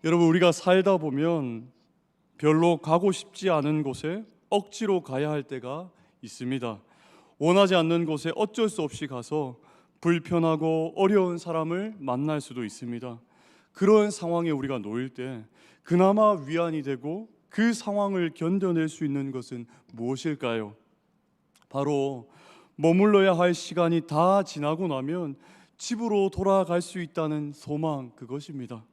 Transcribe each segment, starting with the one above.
여러분, 우리가 살다 보면 별로 가고 싶지 않은 곳에 억지로 가야 할 때가 있습니다. 원하지 않는 곳에 어쩔 수 없이 가서 불편하고 어려운 사람을 만날 수도 있습니다. 그런 상황에 우리가 놓일 때 그나마 위안이 되고 그 상황을 견뎌낼 수 있는 것은 무엇일까요? 바로 머물러야 할 시간이 다 지나고 나면 집으로 돌아갈 수 있다는 소망, 그것입니다.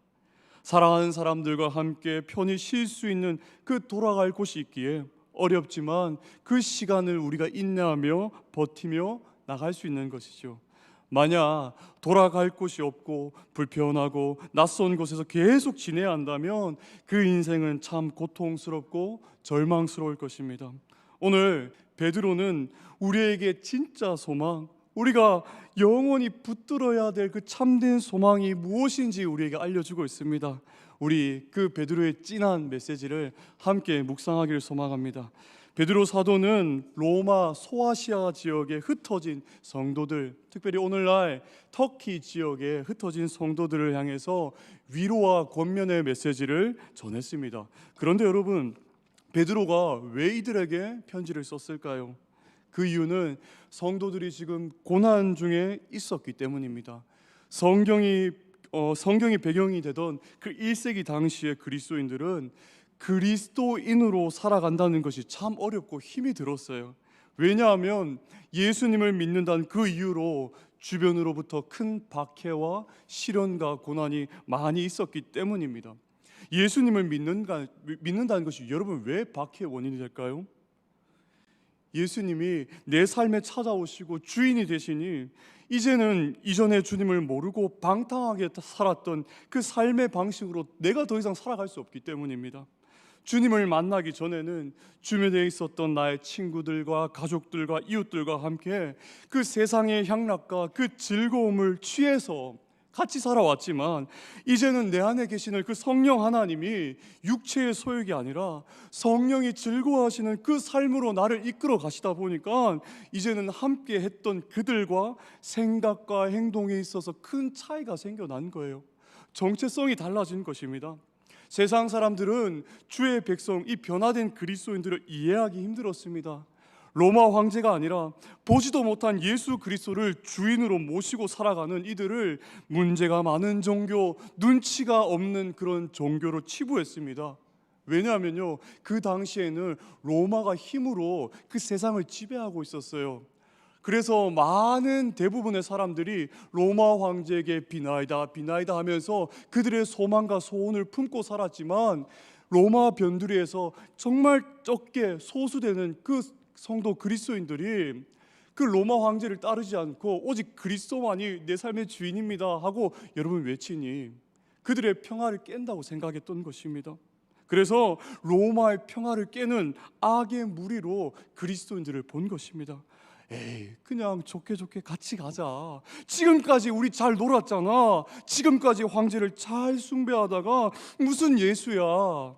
사랑하는 사람들과 함께 편히 쉴 수 있는 그 돌아갈 곳이 있기에 어렵지만 그 시간을 우리가 인내하며 버티며 나갈 수 있는 것이죠. 만약 돌아갈 곳이 없고 불편하고 낯선 곳에서 계속 지내야 한다면 그 인생은 참 고통스럽고 절망스러울 것입니다. 오늘 베드로는 우리에게 진짜 소망, 우리가 영원히 붙들어야 될 그 참된 소망이 무엇인지 우리에게 알려주고 있습니다. 우리 그 베드로의 진한 메시지를 함께 묵상하기를 소망합니다. 베드로 사도는 로마 소아시아 지역에 흩어진 성도들, 특별히 오늘날 터키 지역에 흩어진 성도들을 향해서 위로와 권면의 메시지를 전했습니다. 그런데 여러분, 베드로가 왜 이들에게 편지를 썼을까요? 그 이유는 성도들이 지금 고난 중에 있었기 때문입니다. 성경이 배경이 되던 그 1세기 당시의 그리스도인들은 그리스도인으로 살아간다는 것이 참 어렵고 힘이 들었어요. 왜냐하면 예수님을 믿는다는 그 이유로 주변으로부터 큰 박해와 시련과 고난이 많이 있었기 때문입니다. 예수님을 믿는다는 것이 여러분 왜 박해의 원인이 될까요? 예수님이 내 삶에 찾아오시고 주인이 되시니 이제는 이전에 주님을 모르고 방탕하게 살았던 그 삶의 방식으로 내가 더 이상 살아갈 수 없기 때문입니다. 주님을 만나기 전에는 주변에 있었던 나의 친구들과 가족들과 이웃들과 함께 그 세상의 향락과 그 즐거움을 취해서 같이 살아왔지만 이제는 내 안에 계시는 그 성령 하나님이 육체의 소욕이 아니라 성령이 즐거워하시는 그 삶으로 나를 이끌어 가시다 보니까 이제는 함께 했던 그들과 생각과 행동에 있어서 큰 차이가 생겨난 거예요. 정체성이 달라진 것입니다. 세상 사람들은 주의 백성, 이 변화된 그리스도인들을 이해하기 힘들었습니다. 로마 황제가 아니라 보지도 못한 예수 그리스도를 주인으로 모시고 살아가는 이들을 문제가 많은 종교, 눈치가 없는 그런 종교로 치부했습니다. 왜냐하면요, 그 당시에는 로마가 힘으로 그 세상을 지배하고 있었어요. 그래서 많은 대부분의 사람들이 로마 황제에게 비나이다 비나이다 하면서 그들의 소망과 소원을 품고 살았지만 로마 변두리에서 정말 적게 소수되는 그 성도 그리스도인들이 그 로마 황제를 따르지 않고 오직 그리스도만이 내 삶의 주인입니다 하고 여러분 외치니 그들의 평화를 깬다고 생각했던 것입니다. 그래서 로마의 평화를 깨는 악의 무리로 그리스도인들을 본 것입니다. 에이, 그냥 좋게 같이 가자. 지금까지 우리 잘 놀았잖아. 지금까지 황제를 잘 숭배하다가 무슨 예수야.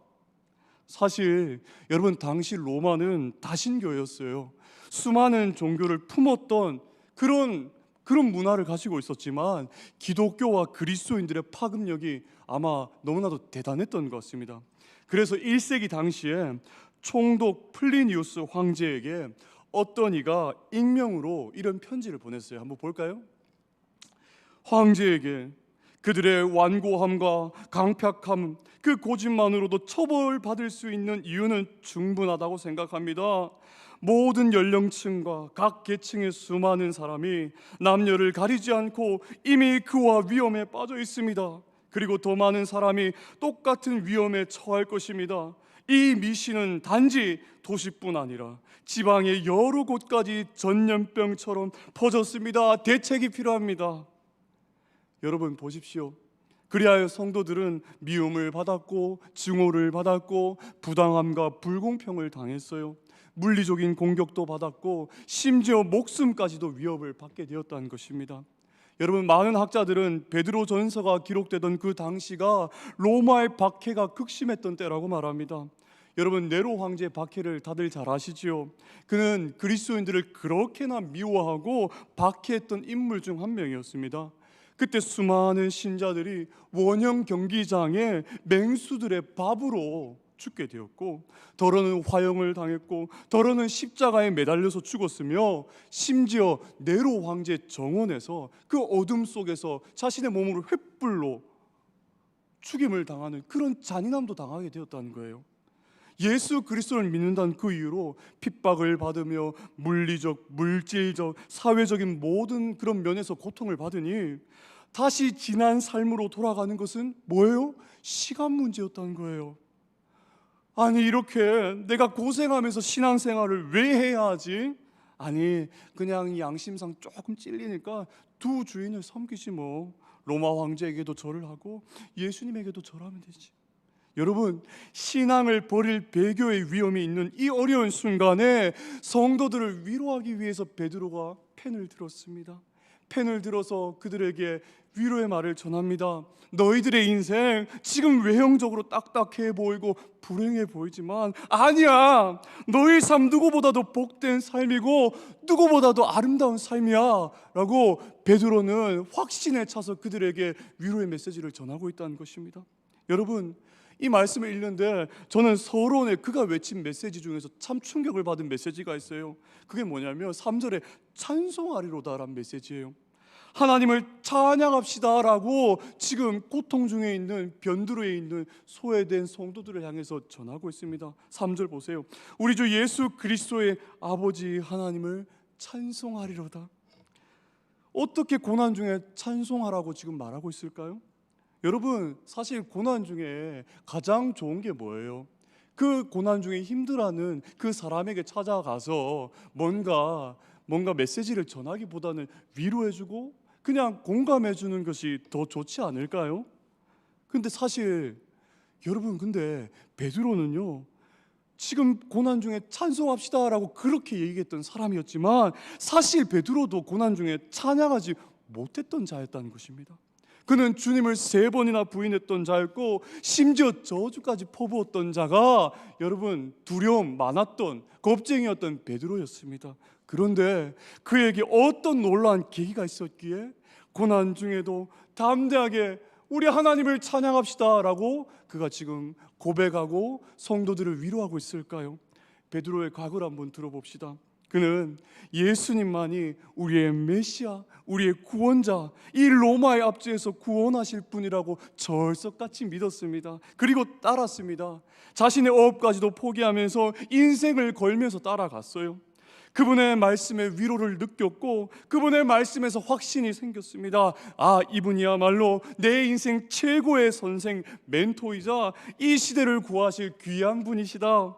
사실 여러분, 당시 로마는 다신교였어요. 수많은 종교를 품었던 그런 문화를 가지고 있었지만 기독교와 그리스도인들의 파급력이 아마 너무나도 대단했던 것 같습니다. 그래서 1세기 당시에 총독 플리니우스 황제에게 어떤 이가 익명으로 이런 편지를 보냈어요. 한번 볼까요? 황제에게 그들의 완고함과 강팍함, 그 고집만으로도 처벌받을 수 있는 이유는 충분하다고 생각합니다. 모든 연령층과 각 계층의 수많은 사람이 남녀를 가리지 않고 이미 그와 위험에 빠져 있습니다. 그리고 더 많은 사람이 똑같은 위험에 처할 것입니다. 이 미신은 단지 도시뿐 아니라 지방의 여러 곳까지 전염병처럼 퍼졌습니다. 대책이 필요합니다. 여러분 보십시오. 그리하여 성도들은 미움을 받았고 증오를 받았고 부당함과 불공평을 당했어요. 물리적인 공격도 받았고 심지어 목숨까지도 위협을 받게 되었다는 것입니다. 여러분, 많은 학자들은 베드로 전서가 기록되던 그 당시가 로마의 박해가 극심했던 때라고 말합니다. 여러분, 네로 황제의 박해를 다들 잘 아시지요? 그는 그리스도인들을 그렇게나 미워하고 박해했던 인물 중 한 명이었습니다. 그때 수많은 신자들이 원형 경기장에 맹수들의 밥으로 죽게 되었고, 더러는 화형을 당했고, 더러는 십자가에 매달려서 죽었으며, 심지어 네로 황제 정원에서 그 어둠 속에서 자신의 몸을 횃불로 죽임을 당하는 그런 잔인함도 당하게 되었다는 거예요. 예수 그리스도를 믿는다는 그 이유로 핍박을 받으며 물리적, 물질적, 사회적인 모든 그런 면에서 고통을 받으니 다시 지난 삶으로 돌아가는 것은 뭐예요? 시간 문제였다는 거예요. 아니, 이렇게 내가 고생하면서 신앙생활을 왜 해야 하지? 아니, 그냥 양심상 조금 찔리니까 두 주인을 섬기지 뭐. 로마 황제에게도 절을 하고 예수님에게도 절하면 되지. 여러분, 신앙을 버릴 배교의 위험이 있는 이 어려운 순간에 성도들을 위로하기 위해서 베드로가 펜을 들었습니다. 펜을 들어서 그들에게 위로의 말을 전합니다. 너희들의 인생 지금 외형적으로 딱딱해 보이고 불행해 보이지만 아니야, 너희 삶 누구보다도 복된 삶이고 누구보다도 아름다운 삶이야 라고 베드로는 확신에 차서 그들에게 위로의 메시지를 전하고 있다는 것입니다. 여러분, 이 말씀을 읽는데 저는 서론에 그가 외친 메시지 중에서 참 충격을 받은 메시지가 있어요. 그게 뭐냐면 3절에 찬송하리로다라는 메시지예요. 하나님을 찬양합시다라고 지금 고통 중에 있는 변두리에 있는 소외된 성도들을 향해서 전하고 있습니다. 3절 보세요. 우리 주 예수 그리스도의 아버지 하나님을 찬송하리로다. 어떻게 고난 중에 찬송하라고 지금 말하고 있을까요? 여러분, 사실 고난 중에 가장 좋은 게 뭐예요? 그 고난 중에 힘들어하는 그 사람에게 찾아가서 뭔가 메시지를 전하기보다는 위로해주고 그냥 공감해주는 것이 더 좋지 않을까요? 근데 사실 여러분, 근데 베드로는요, 지금 고난 중에 찬송합시다라고 그렇게 얘기했던 사람이었지만 사실 베드로도 고난 중에 찬양하지 못했던 자였다는 것입니다. 그는 주님을 3번이나 부인했던 자였고 심지어 저주까지 퍼부었던 자가 여러분 두려움 많았던 겁쟁이였던 베드로였습니다. 그런데 그에게 어떤 놀라운 계기가 있었기에 고난 중에도 담대하게 우리 하나님을 찬양합시다 라고 그가 지금 고백하고 성도들을 위로하고 있을까요? 베드로의 과거를 한번 들어봅시다. 그는 예수님만이 우리의 메시아, 우리의 구원자, 이 로마의 압제에서 구원하실 분이라고 절석같이 믿었습니다. 그리고 따랐습니다. 자신의 업까지도 포기하면서 인생을 걸면서 따라갔어요. 그분의 말씀에 위로를 느꼈고 그분의 말씀에서 확신이 생겼습니다. 아, 이분이야말로 내 인생 최고의 선생, 멘토이자 이 시대를 구하실 귀한 분이시다.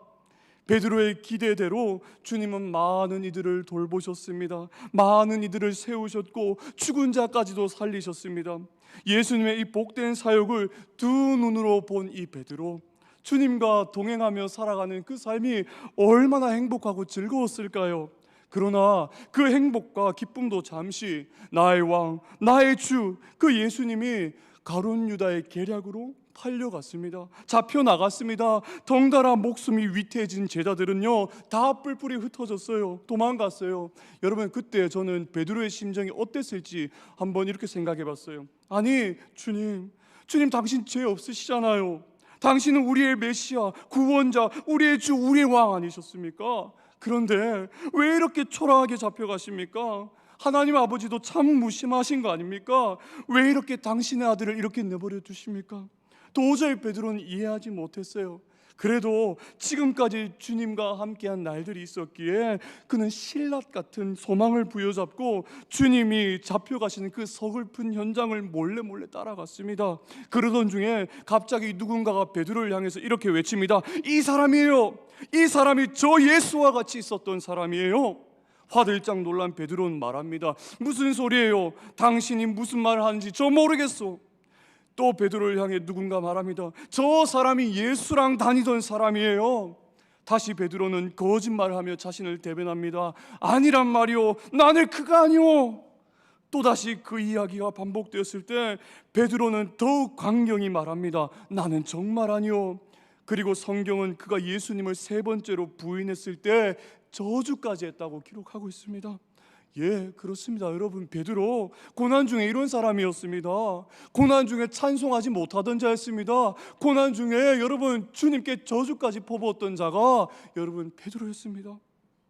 베드로의 기대대로 주님은 많은 이들을 돌보셨습니다. 많은 이들을 세우셨고 죽은 자까지도 살리셨습니다. 예수님의 이 복된 사역을 두 눈으로 본 이 베드로, 주님과 동행하며 살아가는 그 삶이 얼마나 행복하고 즐거웠을까요? 그러나 그 행복과 기쁨도 잠시 나의 왕, 나의 주, 그 예수님이 가룟 유다의 계략으로 팔려갔습니다. 잡혀나갔습니다. 덩달아 목숨이 위태해진 제자들은요 다 뿔뿔이 흩어졌어요. 도망갔어요. 여러분, 그때 저는 베드로의 심정이 어땠을지 한번 이렇게 생각해 봤어요. 아니, 주님 당신 죄 없으시잖아요. 당신은 우리의 메시아, 구원자, 우리의 주, 우리의 왕 아니셨습니까? 그런데 왜 이렇게 초라하게 잡혀가십니까? 하나님 아버지도 참 무심하신 거 아닙니까? 왜 이렇게 당신의 아들을 이렇게 내버려 두십니까? 도저히 베드로는 이해하지 못했어요. 그래도 지금까지 주님과 함께한 날들이 있었기에 그는 신라 같은 소망을 부여잡고 주님이 잡혀가시는 그 서글픈 현장을 몰래 따라갔습니다. 그러던 중에 갑자기 누군가가 베드로를 향해서 이렇게 외칩니다. 이 사람이에요. 이 사람이 저 예수와 같이 있었던 사람이에요. 화들짝 놀란 베드로는 말합니다. 무슨 소리예요? 당신이 무슨 말을 하는지 저 모르겠소. 또 베드로를 향해 누군가 말합니다. 저 사람이 예수랑 다니던 사람이에요. 다시 베드로는 거짓말하며 자신을 대변합니다. 아니란 말이오. 나는 그가 아니오. 또다시 그 이야기가 반복되었을 때 베드로는 더욱 강경히 말합니다. 나는 정말 아니오. 그리고 성경은 그가 예수님을 3번째로 부인했을 때 저주까지 했다고 기록하고 있습니다. 예, 그렇습니다. 여러분, 베드로 고난 중에 이런 사람이었습니다. 고난 중에 찬송하지 못하던 자였습니다. 고난 중에 여러분 주님께 저주까지 퍼부었던 자가 여러분 베드로였습니다.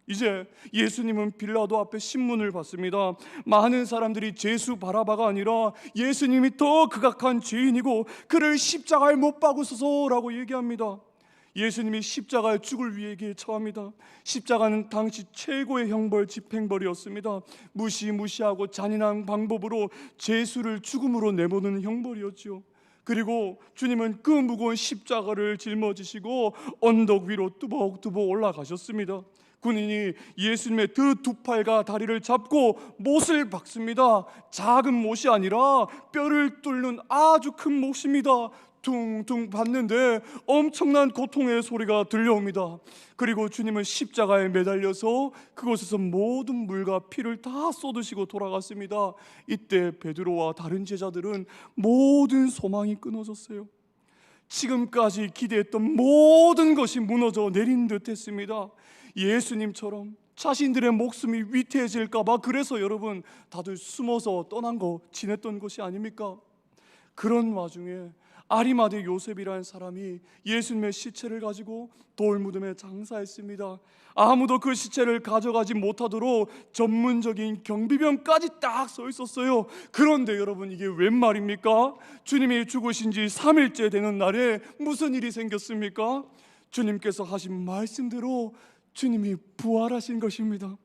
이제 예수님은 빌라도 앞에 신문을 받습니다. 많은 사람들이 제수 바라바가 아니라 예수님이 더 극악한 죄인이고 그를 십자가에 못 박으소서라고 얘기합니다. 예수님이 십자가에 죽을 위기에 처합니다. 십자가는 당시 최고의 형벌, 집행벌이었습니다. 무시무시하고 잔인한 방법으로 죄수를 죽음으로 내보내는 형벌이었죠. 그리고 주님은 그 무거운 십자가를 짊어지시고 언덕 위로 뚜벅뚜벅 올라가셨습니다. 군인이 예수님의 두 팔과 다리를 잡고 못을 박습니다. 작은 못이 아니라 뼈를 뚫는 아주 큰 못입니다. 퉁퉁 받는데 엄청난 고통의 소리가 들려옵니다. 그리고 주님은 십자가에 매달려서 그곳에서 모든 물과 피를 다 쏟으시고 돌아갔습니다. 이때 베드로와 다른 제자들은 모든 소망이 끊어졌어요. 지금까지 기대했던 모든 것이 무너져 내린 듯 했습니다. 예수님처럼 자신들의 목숨이 위태해질까봐 그래서 여러분 다들 숨어서 떠난 거 지냈던 것이 아닙니까? 그런 와중에 아리마대 요셉이라는 사람이 예수님의 시체를 가지고 돌무덤에 장사했습니다. 아무도 그 시체를 가져가지 못하도록 전문적인 경비병까지 딱 서 있었어요. 그런데 여러분, 이게 웬 말입니까? 주님이 죽으신 지 3일째 되는 날에 무슨 일이 생겼습니까? 주님께서 하신 말씀대로 주님이 부활하신 것입니다.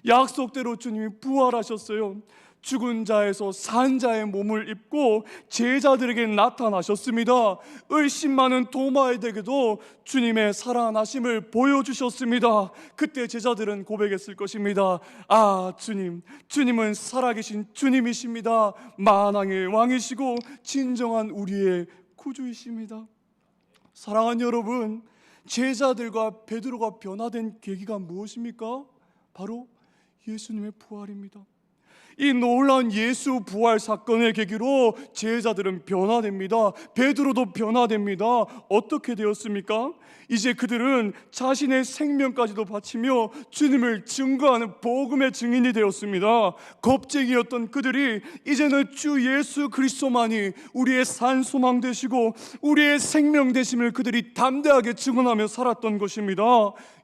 약속대로 주님이 부활하셨어요. 죽은 자에서 산 자의 몸을 입고 제자들에게 나타나셨습니다. 의심 많은 도마에게도 주님의 살아나심을 보여주셨습니다. 그때 제자들은 고백했을 것입니다. 아, 주님은 살아계신 주님이십니다. 만왕의 왕이시고 진정한 우리의 구주이십니다. 사랑하는 여러분, 제자들과 베드로가 변화된 계기가 무엇입니까? 바로 예수님의 부활입니다. 이 놀라운 예수 부활 사건의 계기로 제자들은 변화됩니다. 베드로도 변화됩니다. 어떻게 되었습니까? 이제 그들은 자신의 생명까지도 바치며 주님을 증거하는 복음의 증인이 되었습니다. 겁쟁이였던 그들이 이제는 주 예수 그리스도만이 우리의 산 소망 되시고 우리의 생명 되심을 그들이 담대하게 증언하며 살았던 것입니다.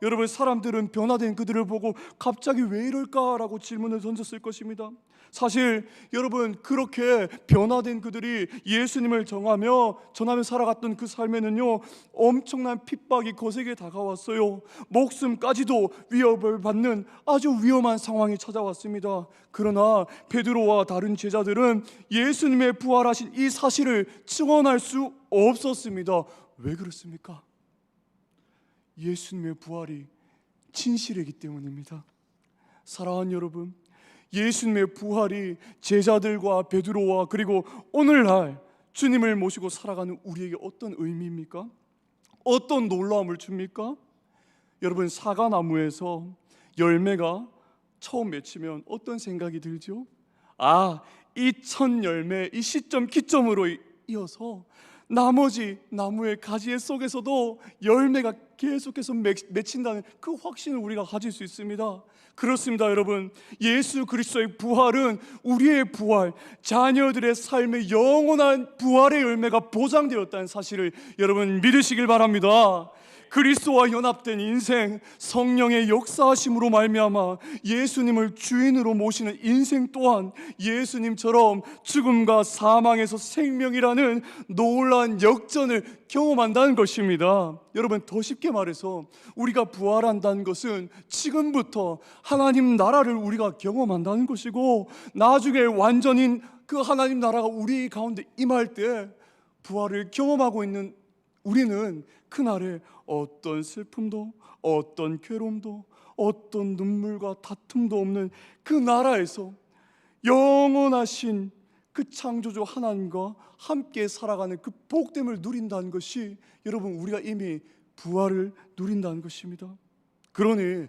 여러분, 사람들은 변화된 그들을 보고 갑자기 왜 이럴까라고 질문을 던졌을 것입니다. 사실 여러분, 그렇게 변화된 그들이 예수님을 전하며 살아갔던 그 삶에는요, 엄청난 핍박이 거세게 다가왔어요. 목숨까지도 위협을 받는 아주 위험한 상황이 찾아왔습니다. 그러나 베드로와 다른 제자들은 예수님의 부활하신 이 사실을 증언할 수 없었습니다. 왜 그렇습니까? 예수님의 부활이 진실이기 때문입니다. 사랑하는 여러분, 예수님의 부활이 제자들과 베드로와 그리고 오늘날 주님을 모시고 살아가는 우리에게 어떤 의미입니까? 어떤 놀라움을 줍니까? 여러분, 사과나무에서 열매가 처음 맺히면 어떤 생각이 들죠? 아, 이 첫 열매, 이 시점 기점으로 이어서 나머지 나무의 가지 속에서도 열매가 계속해서 맺힌다는 그 확신을 우리가 가질 수 있습니다. 그렇습니다, 여러분. 예수 그리스도의 부활은 우리의 부활, 자녀들의 삶의 영원한 부활의 열매가 보장되었다는 사실을 여러분 믿으시길 바랍니다. 그리스도와 연합된 인생, 성령의 역사하심으로 말미암아 예수님을 주인으로 모시는 인생 또한 예수님처럼 죽음과 사망에서 생명이라는 놀라운 역전을 경험한다는 것입니다. 여러분, 더 쉽게 말해서 우리가 부활한다는 것은 지금부터 하나님 나라를 우리가 경험한다는 것이고, 나중에 완전히 그 하나님 나라가 우리 가운데 임할 때 부활을 경험하고 있는 우리는 그날에 어떤 슬픔도, 어떤 괴로움도, 어떤 눈물과 다툼도 없는 그 나라에서 영원하신 그 창조주 하나님과 함께 살아가는 그 복됨을 누린다는 것이 여러분, 우리가 이미 부활을 누린다는 것입니다. 그러니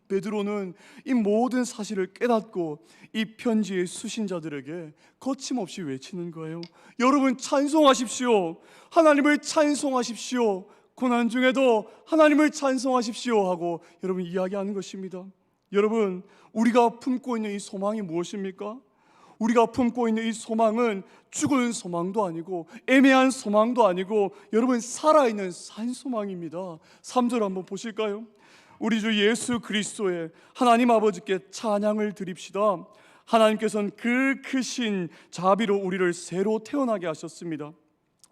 베드로는 이 모든 사실을 깨닫고 이 편지의 수신자들에게 거침없이 외치는 거예요. 여러분, 찬송하십시오. 하나님을 찬송하십시오. 고난 중에도 하나님을 찬송하십시오 하고 여러분 이야기하는 것입니다. 여러분, 우리가 품고 있는 이 소망이 무엇입니까? 우리가 품고 있는 이 소망은 죽은 소망도 아니고 애매한 소망도 아니고 여러분, 살아있는 산 소망입니다. 3절 한번 보실까요? 우리 주 예수 그리스도의 하나님 아버지께 찬양을 드립시다. 하나님께서는 그 크신 자비로 우리를 새로 태어나게 하셨습니다.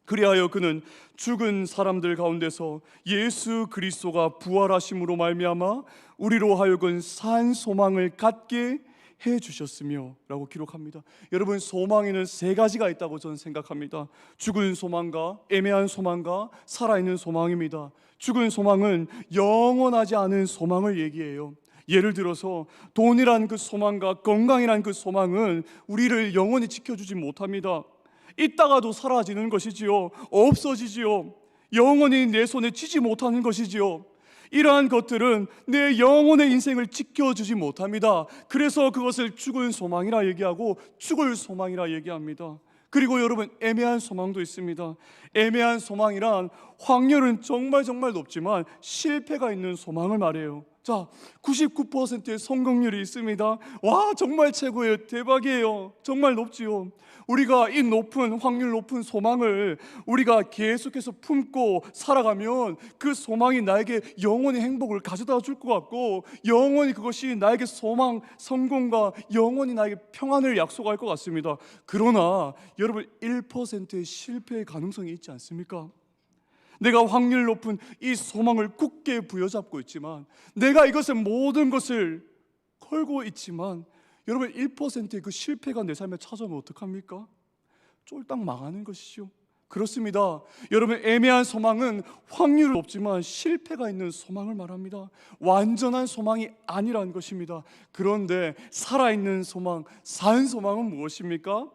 그리하여 그는 죽은 사람들 가운데서 예수 그리스도가 부활하심으로 말미암아 우리로 하여금 산 소망을 갖게 해 주셨으며 라고 기록합니다. 여러분, 소망에는 세 가지가 있다고 저는 생각합니다. 죽은 소망과 애매한 소망과 살아있는 소망입니다. 죽은 소망은 영원하지 않은 소망을 얘기해요. 예를 들어서 돈이란 그 소망과 건강이란 그 소망은 우리를 영원히 지켜주지 못합니다. 있다가도 사라지는 것이지요. 없어지지요. 영원히 내 손에 쥐지 못하는 것이지요. 이러한 것들은 내 영혼의 인생을 지켜주지 못합니다. 그래서 그것을 죽은 소망이라 얘기하고 죽을 소망이라 얘기합니다. 그리고 여러분, 애매한 소망도 있습니다. 애매한 소망이란 확률은 정말 높지만 실패가 있는 소망을 말해요. 자, 99%의 성공률이 있습니다. 와, 정말 최고예요. 대박이에요. 정말 높지요. 우리가 이 높은 확률 높은 소망을 우리가 계속해서 품고 살아가면 그 소망이 나에게 영원히 행복을 가져다 줄 것 같고, 영원히 그것이 나에게 소망, 성공과 영원히 나에게 평안을 약속할 것 같습니다. 그러나 여러분, 1%의 실패의 가능성이 있지 않습니까? 내가 확률 높은 이 소망을 굳게 부여잡고 있지만, 내가 이것을 모든 것을 걸고 있지만 여러분, 1%의 그 실패가 내 삶에 찾아오면 어떡합니까? 쫄딱 망하는 것이죠. 그렇습니다. 여러분, 애매한 소망은 확률은 높지만 실패가 있는 소망을 말합니다. 완전한 소망이 아니라는 것입니다. 그런데 살아있는 소망, 산 소망은 무엇입니까?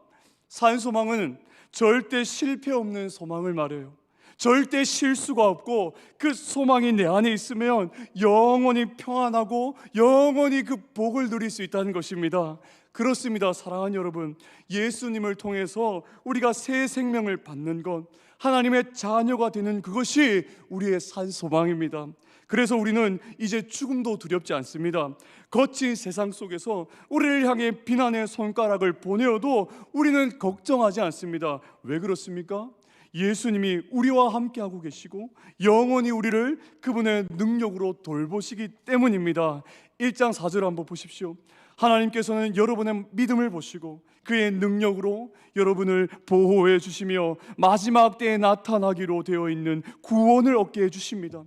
산 소망은 절대 실패 없는 소망을 말해요. 절대 실수가 없고 그 소망이 내 안에 있으면 영원히 평안하고 영원히 그 복을 누릴 수 있다는 것입니다. 그렇습니다. 사랑하는 여러분, 예수님을 통해서 우리가 새 생명을 받는 것, 하나님의 자녀가 되는 그것이 우리의 산 소망입니다. 그래서 우리는 이제 죽음도 두렵지 않습니다. 거친 세상 속에서 우리를 향해 비난의 손가락을 보내어도 우리는 걱정하지 않습니다. 왜 그렇습니까? 예수님이 우리와 함께하고 계시고 영원히 우리를 그분의 능력으로 돌보시기 때문입니다. 1장 4절 한번 보십시오. 하나님께서는 여러분의 믿음을 보시고 그의 능력으로 여러분을 보호해 주시며 마지막 때에 나타나기로 되어 있는 구원을 얻게 해 주십니다.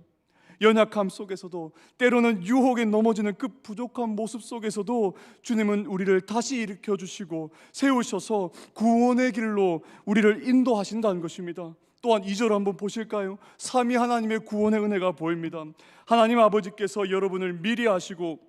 연약함 속에서도, 때로는 유혹에 넘어지는 그 부족한 모습 속에서도 주님은 우리를 다시 일으켜 주시고 세우셔서 구원의 길로 우리를 인도하신다는 것입니다. 또한 2절 한번 보실까요? 삼위 하나님의 구원의 은혜가 보입니다. 하나님 아버지께서 여러분을 미리 아시고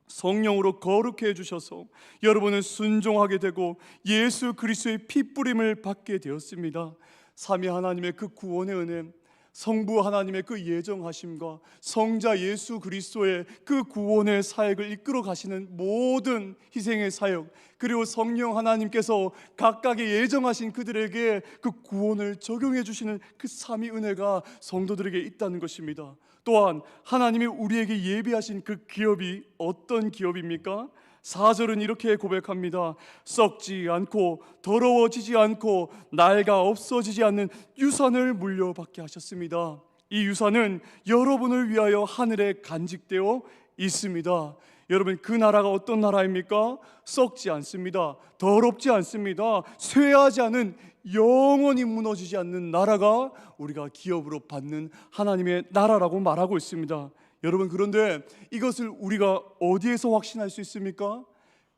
성령으로 거룩해 해주셔서 여러분은 순종하게 되고 예수 그리스도의 핏부림을 받게 되었습니다. 삼위 하나님의 그 구원의 은혜, 성부 하나님의 그 예정하심과 성자 예수 그리스도의 그 구원의 사역을 이끌어 가시는 모든 희생의 사역, 그리고 성령 하나님께서 각각의 예정하신 그들에게 그 구원을 적용해 주시는 그 삼위 은혜가 성도들에게 있다는 것입니다. 또한 하나님이 우리에게 예비하신 그 기업이 어떤 기업입니까? 4절은 이렇게 고백합니다. 썩지 않고 더러워지지 않고 낡아 없어지지 않는 유산을 물려받게 하셨습니다. 이 유산은 여러분을 위하여 하늘에 간직되어 있습니다. 여러분, 그 나라가 어떤 나라입니까? 썩지 않습니다. 더럽지 않습니다. 쇠하지 않은, 영원히 무너지지 않는 나라가 우리가 기업으로 받는 하나님의 나라라고 말하고 있습니다. 여러분, 그런데 이것을 우리가 어디에서 확신할 수 있습니까?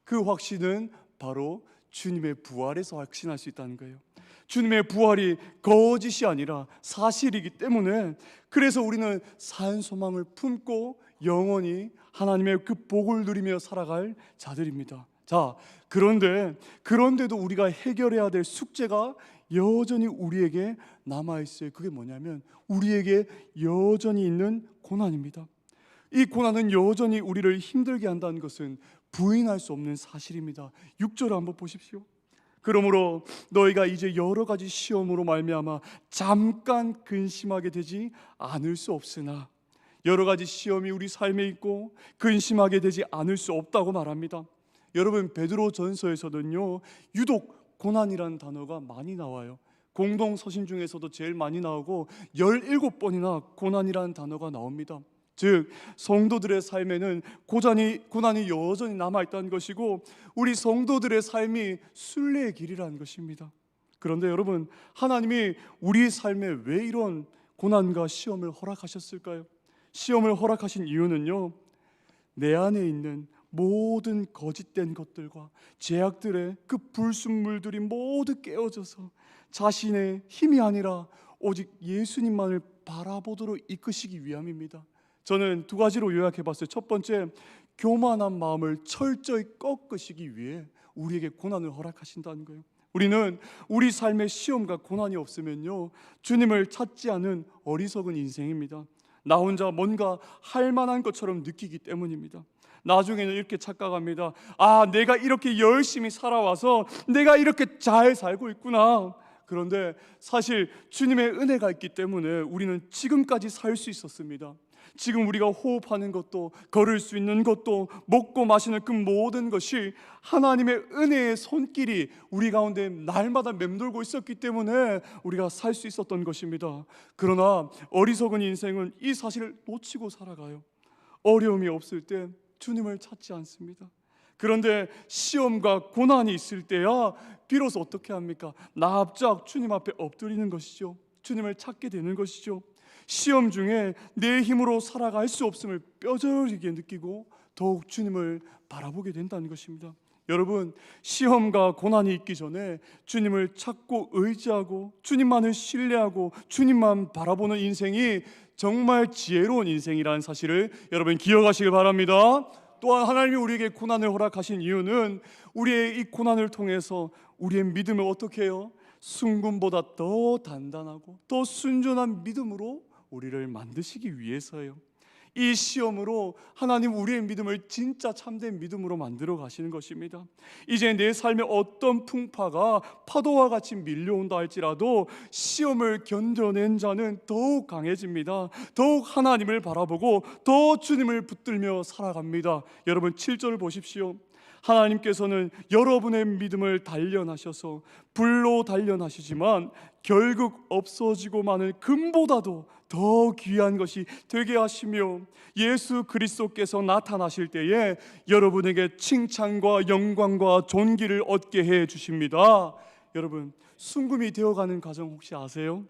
그 확신은 바로 주님의 부활에서 확신할 수 있다는 거예요. 주님의 부활이 거짓이 아니라 사실이기 때문에, 그래서 우리는 산 소망을 품고 영원히 하나님의 그 복을 누리며 살아갈 자들입니다. 자, 그런데도 우리가 해결해야 될 숙제가 여전히 우리에게 남아있어요. 그게 뭐냐면 우리에게 여전히 있는 고난입니다. 이 고난은 여전히 우리를 힘들게 한다는 것은 부인할 수 없는 사실입니다. 6절 한번 보십시오. 그러므로 너희가 이제 여러 가지 시험으로 말미암아 잠깐 근심하게 되지 않을 수 없으나, 여러 가지 시험이 우리 삶에 있고 근심하게 되지 않을 수 없다고 말합니다. 여러분, 베드로전서에서는요, 유독 고난이라는 단어가 많이 나와요. 공동 서신 중에서도 제일 많이 나오고 17번이나 고난이라는 단어가 나옵니다. 즉, 성도들의 삶에는 고난이 여전히 남아있다는 것이고, 우리 성도들의 삶이 순례의 길이라는 것입니다. 그런데 여러분, 하나님이 우리 삶에 왜 이런 고난과 시험을 허락하셨을까요? 시험을 허락하신 이유는요, 내 안에 있는 모든 거짓된 것들과 죄악들의 그 불순물들이 모두 깨어져서 자신의 힘이 아니라 오직 예수님만을 바라보도록 이끄시기 위함입니다. 저는 두 가지로 요약해 봤어요. 첫 번째, 교만한 마음을 철저히 꺾으시기 위해 우리에게 고난을 허락하신다는 거예요. 우리는 우리 삶에 시험과 고난이 없으면요, 주님을 찾지 않은 어리석은 인생입니다. 나 혼자 뭔가 할 만한 것처럼 느끼기 때문입니다. 나중에는 이렇게 착각합니다. 아, 내가 이렇게 열심히 살아와서 내가 이렇게 잘 살고 있구나. 그런데 사실 주님의 은혜가 있기 때문에 우리는 지금까지 살 수 있었습니다. 지금 우리가 호흡하는 것도, 걸을 수 있는 것도, 먹고 마시는 그 모든 것이 하나님의 은혜의 손길이 우리 가운데 날마다 맴돌고 있었기 때문에 우리가 살 수 있었던 것입니다. 그러나 어리석은 인생은 이 사실을 놓치고 살아가요. 어려움이 없을 때 주님을 찾지 않습니다. 그런데 시험과 고난이 있을 때야 비로소 어떻게 합니까? 납작 주님 앞에 엎드리는 것이죠. 주님을 찾게 되는 것이죠. 시험 중에 내 힘으로 살아갈 수 없음을 뼈저리게 느끼고 더욱 주님을 바라보게 된다는 것입니다. 여러분, 시험과 고난이 있기 전에 주님을 찾고 의지하고 주님만을 신뢰하고 주님만 바라보는 인생이 정말 지혜로운 인생이라는 사실을 여러분 기억하시길 바랍니다. 또한 하나님이 우리에게 고난을 허락하신 이유는 우리의 이 고난을 통해서 우리의 믿음을 어떻게 해요? 순금보다 더 단단하고 더 순전한 믿음으로 우리를 만드시기 위해서예요. 이 시험으로 하나님 우리의 믿음을 진짜 참된 믿음으로 만들어 가시는 것입니다. 이제 내 삶에 어떤 풍파가 파도와 같이 밀려온다 할지라도 시험을 견뎌낸 자는 더욱 강해집니다. 더욱 하나님을 바라보고 더 주님을 붙들며 살아갑니다. 여러분, 7절을 보십시오. 하나님께서는 여러분의 믿음을 단련하셔서 불로 단련하시지만 결국 없어지고 마는 금보다도 더 귀한 것이 되게 하시며 예수 그리스도께서 나타나실 때에 여러분에게 칭찬과 영광과 존귀를 얻게 해 주십니다. 여러분, 순금이 되어가는 과정 혹시 아세요?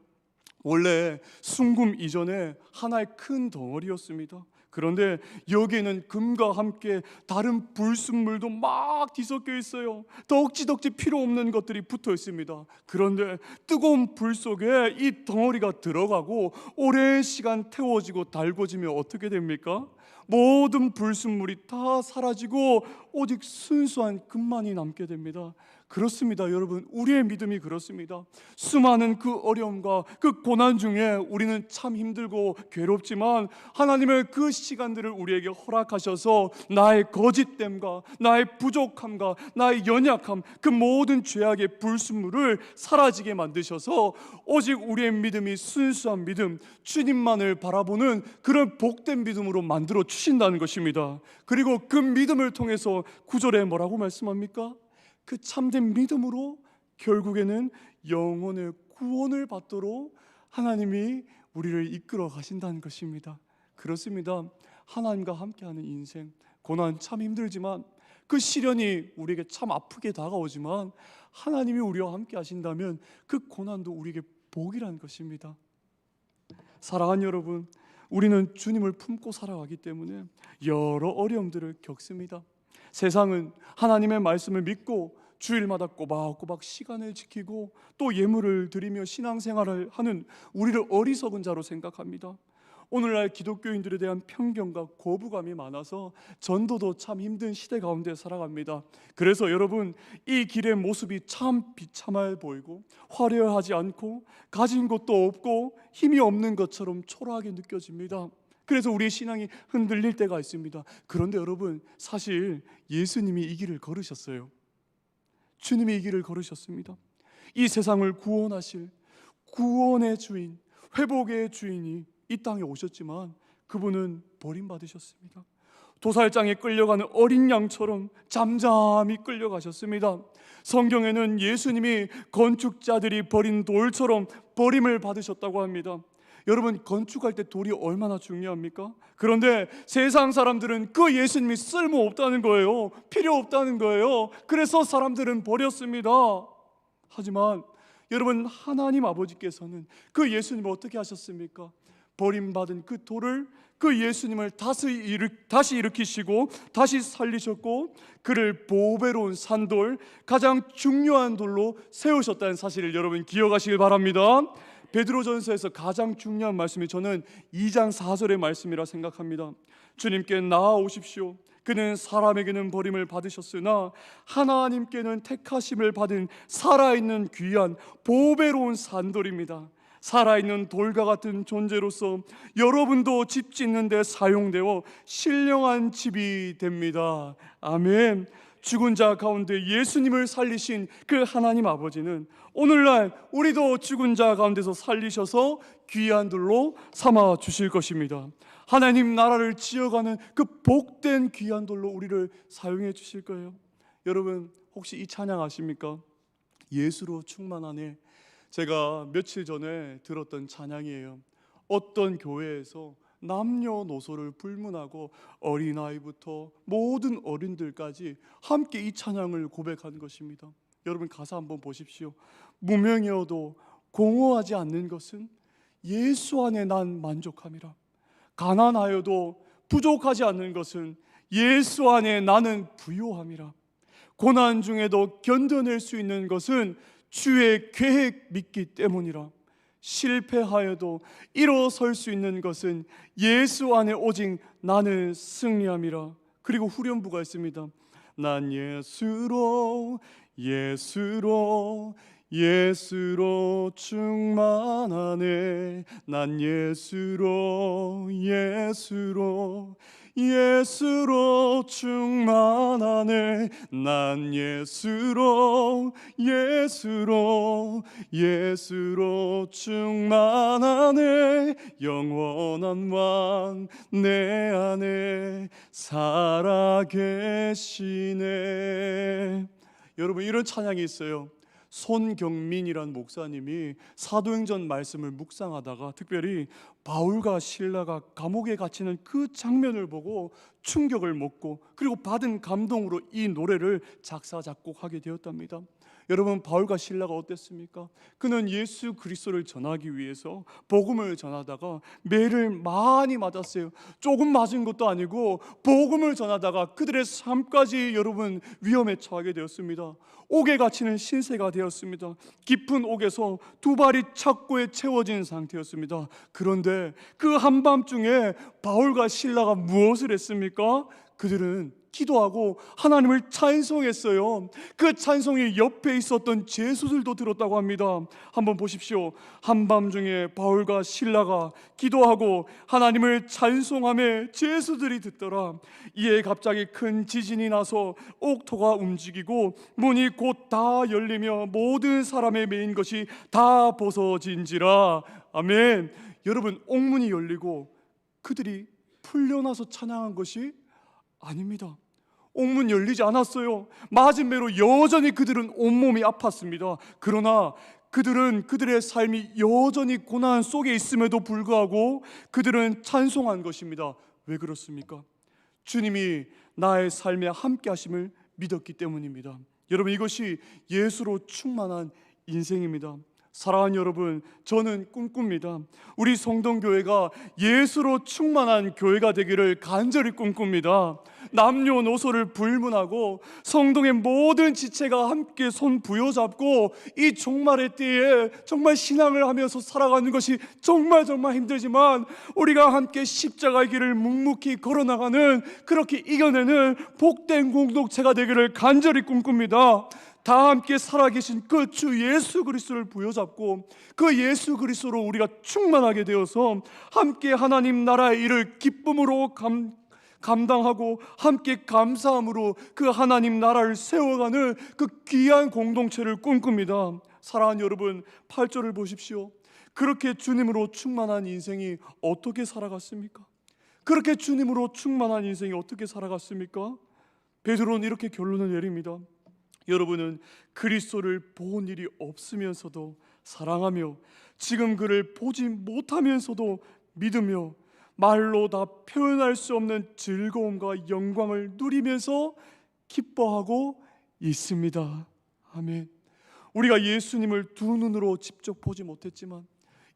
원래 순금 이전에 하나의 큰 덩어리였습니다. 그런데 여기에는 금과 함께 다른 불순물도 막 뒤섞여 있어요. 덕지덕지 필요 없는 것들이 붙어 있습니다. 그런데 뜨거운 불 속에 이 덩어리가 들어가고 오랜 시간 태워지고 달궈지면 어떻게 됩니까? 모든 불순물이 다 사라지고 오직 순수한 금만이 남게 됩니다. 그렇습니다, 여러분. 우리의 믿음이 그렇습니다. 수많은 그 어려움과 그 고난 중에 우리는 참 힘들고 괴롭지만 하나님의 그 시간들을 우리에게 허락하셔서 나의 거짓됨과 나의 부족함과 나의 연약함, 그 모든 죄악의 불순물을 사라지게 만드셔서 오직 우리의 믿음이 순수한 믿음, 주님만을 바라보는 그런 복된 믿음으로 만들어 주신다는 것입니다. 그리고 그 믿음을 통해서 9절에 뭐라고 말씀합니까? 그 참된 믿음으로 결국에는 영혼의 구원을 받도록 하나님이 우리를 이끌어 가신다는 것입니다. 그렇습니다. 하나님과 함께하는 인생, 고난 참 힘들지만 그 시련이 우리에게 참 아프게 다가오지만 하나님이 우리와 함께 하신다면 그 고난도 우리에게 복이라는 것입니다. 사랑하는 여러분, 우리는 주님을 품고 살아가기 때문에 여러 어려움들을 겪습니다. 세상은 하나님의 말씀을 믿고 주일마다 꼬박꼬박 시간을 지키고 또 예물을 드리며 신앙생활을 하는 우리를 어리석은 자로 생각합니다. 오늘날 기독교인들에 대한 편견과 거부감이 많아서 전도도 참 힘든 시대 가운데 살아갑니다. 그래서 여러분, 이 길의 모습이 참 비참해 보이고 화려하지 않고 가진 것도 없고 힘이 없는 것처럼 초라하게 느껴집니다. 그래서 우리의 신앙이 흔들릴 때가 있습니다. 그런데 여러분, 사실 예수님이 이 길을 걸으셨어요. 주님이 이 길을 걸으셨습니다. 이 세상을 구원하실 구원의 주인, 회복의 주인이 이 땅에 오셨지만 그분은 버림받으셨습니다. 도살장에 끌려가는 어린 양처럼 잠잠히 끌려가셨습니다. 성경에는 예수님이 건축자들이 버린 돌처럼 버림을 받으셨다고 합니다. 여러분, 건축할 때 돌이 얼마나 중요합니까? 그런데 세상 사람들은 그 예수님이 쓸모없다는 거예요. 필요 없다는 거예요. 그래서 사람들은 버렸습니다. 하지만 여러분, 하나님 아버지께서는 그 예수님을 어떻게 하셨습니까? 버림받은 그 돌을, 그 예수님을 다시 일으키시고 다시 살리셨고, 그를 보배로운 산돌, 가장 중요한 돌로 세우셨다는 사실을 여러분 기억하시길 바랍니다. 베드로전서에서 가장 중요한 말씀이 저는 2장 4절의 말씀이라 생각합니다. 주님께 나아오십시오. 그는 사람에게는 버림을 받으셨으나 하나님께는 택하심을 받은 살아있는 귀한 보배로운 산돌입니다. 살아있는 돌과 같은 존재로서 여러분도 집 짓는 데 사용되어 신령한 집이 됩니다. 아멘. 죽은 자 가운데 예수님을 살리신 그 하나님 아버지는 오늘날 우리도 죽은 자 가운데서 살리셔서 귀한 돌로 삼아 주실 것입니다. 하나님 나라를 지어가는 그 복된 귀한 돌로 우리를 사용해 주실 거예요. 여러분, 혹시 이 찬양 아십니까? 예수로 충만하네. 제가 며칠 전에 들었던 찬양이에요. 어떤 교회에서 남녀노소를 불문하고 어린아이부터 모든 어른들까지 함께 이 찬양을 고백한 것입니다. 여러분, 가사 한번 보십시오. 무명이어도 공허하지 않는 것은 예수 안에 난 만족함이라. 가난하여도 부족하지 않는 것은 예수 안에 나는 부요함이라. 고난 중에도 견뎌낼 수 있는 것은 주의 계획 믿기 때문이라. 실패하여도 일어설 수 있는 것은 예수 안에 오직 나는 승리함이라. 그리고 후렴부가 있습니다. 난 예수로 충만하네. 난 예수로 충만하네. 난 예수로 충만하네. 영원한 왕 내 안에 살아계시네. 여러분, 이런 찬양이 있어요. 손경민이란 목사님이 사도행전 말씀을 묵상하다가 특별히 바울과 실라가 감옥에 갇히는 그 장면을 보고 충격을 먹고 그리고 받은 감동으로 이 노래를 작사 작곡하게 되었답니다. 여러분, 바울과 실라가 어땠습니까? 그는 예수 그리스도를 전하기 위해서 복음을 전하다가 매를 많이 맞았어요. 조금 맞은 것도 아니고 복음을 전하다가 그들의 삶까지 여러분 위험에 처하게 되었습니다. 옥에 갇히는 신세가 되었습니다. 깊은 옥에서 두 발이 착고에 채워진 상태였습니다. 그런데 그 한밤중에 바울과 실라가 무엇을 했습니까? 그들은 기도하고 하나님을 찬송했어요. 그 찬송이 옆에 있었던 제수들도 들었다고 합니다. 한번 보십시오. 한밤중에 바울과 실라가 기도하고 하나님을 찬송하며 제수들이 듣더라. 이에 갑자기 큰 지진이 나서 옥토가 움직이고 문이 곧 다 열리며 모든 사람의 매인 것이 다 벗어진지라. 아멘. 여러분, 옥문이 열리고 그들이 풀려나서 찬양한 것이 아닙니다. 옥문 열리지 않았어요. 맞은 매로 여전히 그들은 온몸이 아팠습니다. 그러나 그들은 그들의 삶이 여전히 고난 속에 있음에도 불구하고 그들은 찬송한 것입니다. 왜 그렇습니까? 주님이 나의 삶에 함께 하심을 믿었기 때문입니다. 여러분, 이것이 예수로 충만한 인생입니다. 사랑하는 여러분, 저는 꿈꿉니다. 우리 성동교회가 예수로 충만한 교회가 되기를 간절히 꿈꿉니다. 남녀노소를 불문하고 성동의 모든 지체가 함께 손 부여잡고 이 종말의 때에 정말 신앙을 하면서 살아가는 것이 정말 힘들지만 우리가 함께 십자가의 길을 묵묵히 걸어나가는, 그렇게 이겨내는 복된 공동체가 되기를 간절히 꿈꿉니다. 다 함께 살아계신 그 주 예수 그리스도를 부여잡고 그 예수 그리스도로 우리가 충만하게 되어서 함께 하나님 나라의 일을 기쁨으로 감당하고 함께 감사함으로 그 하나님 나라를 세워가는 그 귀한 공동체를 꿈꿉니다. 사랑하는 여러분, 8절을 보십시오. 그렇게 주님으로 충만한 인생이 어떻게 살아갔습니까? 그렇게 주님으로 충만한 인생이 어떻게 살아갔습니까? 베드로는 이렇게 결론을 내립니다. 여러분은 그리스도를 본 일이 없으면서도 사랑하며 지금 그를 보지 못하면서도 믿으며 말로 다 표현할 수 없는 즐거움과 영광을 누리면서 기뻐하고 있습니다. 아멘. 우리가 예수님을 두 눈으로 직접 보지 못했지만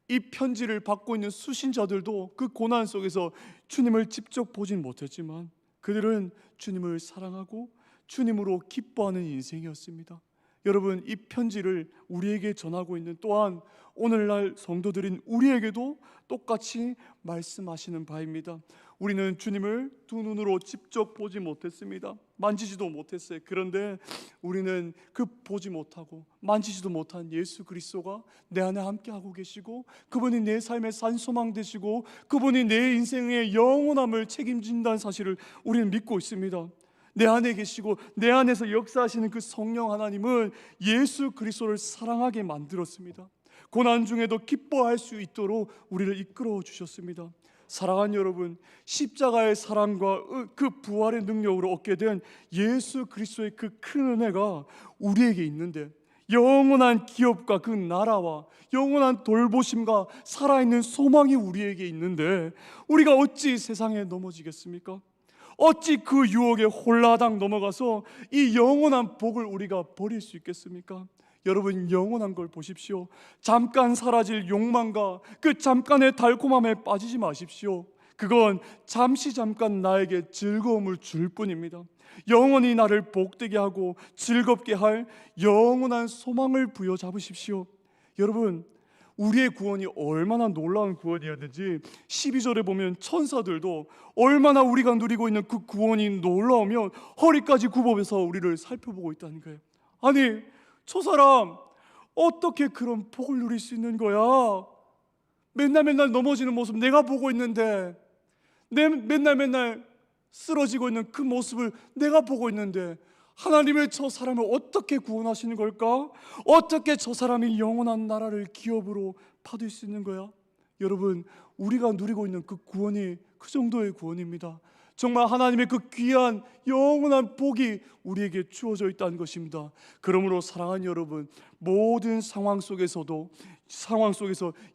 이 편지를 받고 있는 수신자들도 그 고난 속에서 주님을 직접 보진 못했지만 그들은 주님을 사랑하고 주님으로 기뻐하는 인생이었습니다. 여러분, 이 편지를 우리에게 전하고 있는 또한 오늘날 성도들인 우리에게도 똑같이 말씀하시는 바입니다. 우리는 주님을 두 눈으로 직접 보지 못했습니다. 만지지도 못했어요. 그런데 우리는 그 보지 못하고 만지지도 못한 예수 그리스도가 내 안에 함께하고 계시고 그분이 내 삶의 산소망 되시고 그분이 내 인생의 영원함을 책임진다는 사실을 우리는 믿고 있습니다. 내 안에 계시고 내 안에서 역사하시는 그 성령 하나님은 예수 그리스도를 사랑하게 만들었습니다. 고난 중에도 기뻐할 수 있도록 우리를 이끌어 주셨습니다. 사랑하는 여러분, 십자가의 사랑과 그 부활의 능력으로 얻게 된 예수 그리스도의 그 큰 은혜가 우리에게 있는데 영원한 기업과 그 나라와 영원한 돌보심과 살아있는 소망이 우리에게 있는데 우리가 어찌 세상에 넘어지겠습니까? 어찌 그 유혹에 홀라당 넘어가서 이 영원한 복을 우리가 버릴 수 있겠습니까? 여러분, 영원한 걸 보십시오. 잠깐 사라질 욕망과 그 잠깐의 달콤함에 빠지지 마십시오. 그건 잠깐 나에게 즐거움을 줄 뿐입니다. 영원히 나를 복되게 하고 즐겁게 할 영원한 소망을 부여잡으십시오. 여러분, 우리의 구원이 얼마나 놀라운 구원이었는지 12절에 보면 천사들도 얼마나 우리가 누리고 있는 그 구원이 놀라우면 허리까지 굽어서 우리를 살펴보고 있다는 거예요. 아니, 저 사람 어떻게 그런 복을 누릴 수 있는 거야? 맨날 넘어지는 모습 내가 보고 있는데, 맨날 쓰러지고 있는 그 모습을 내가 보고 있는데 하나님의 저 사람을 어떻게 구원하시는 걸까? 어떻게 저 사람이 영원한 나라를 기업으로 받을 수 있는 거야? 여러분, 우리가 누리고 있는 그 구원이 그 정도의 구원입니다. 정말 하나님의 그 귀한 영원한 복이 우리에게 주어져 있다는 것입니다. 그러므로 사랑하는 여러분, 모든 상황 속에서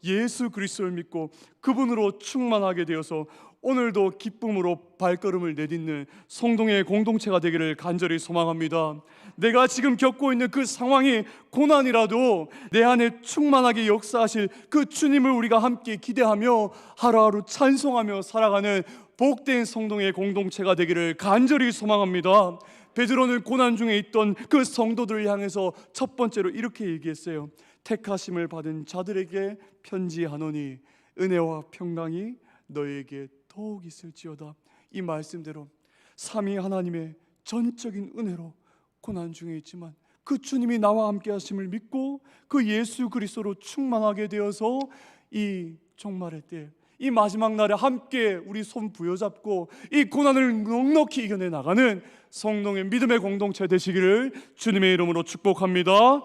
예수 그리스도를 믿고 그분으로 충만하게 되어서 오늘도 기쁨으로 발걸음을 내딛는 성동의 공동체가 되기를 간절히 소망합니다. 내가 지금 겪고 있는 그 상황이 고난이라도 내 안에 충만하게 역사하실 그 주님을 우리가 함께 기대하며 하루하루 찬송하며 살아가는 복된 성동의 공동체가 되기를 간절히 소망합니다. 베드로는 고난 중에 있던 그 성도들을 향해서 첫 번째로 이렇게 얘기했어요. 택하심을 받은 자들에게 편지하노니 은혜와 평강이 너에게 더욱 있을지어다. 이 말씀대로 삼위 하나님의 전적인 은혜로 고난 중에 있지만 그 주님이 나와 함께 하심을 믿고 그 예수 그리스도로 충만하게 되어서 이 종말의 때, 이 마지막 날에 함께 우리 손 부여잡고 이 고난을 넉넉히 이겨내 나가는 성령의 믿음의 공동체 되시기를 주님의 이름으로 축복합니다.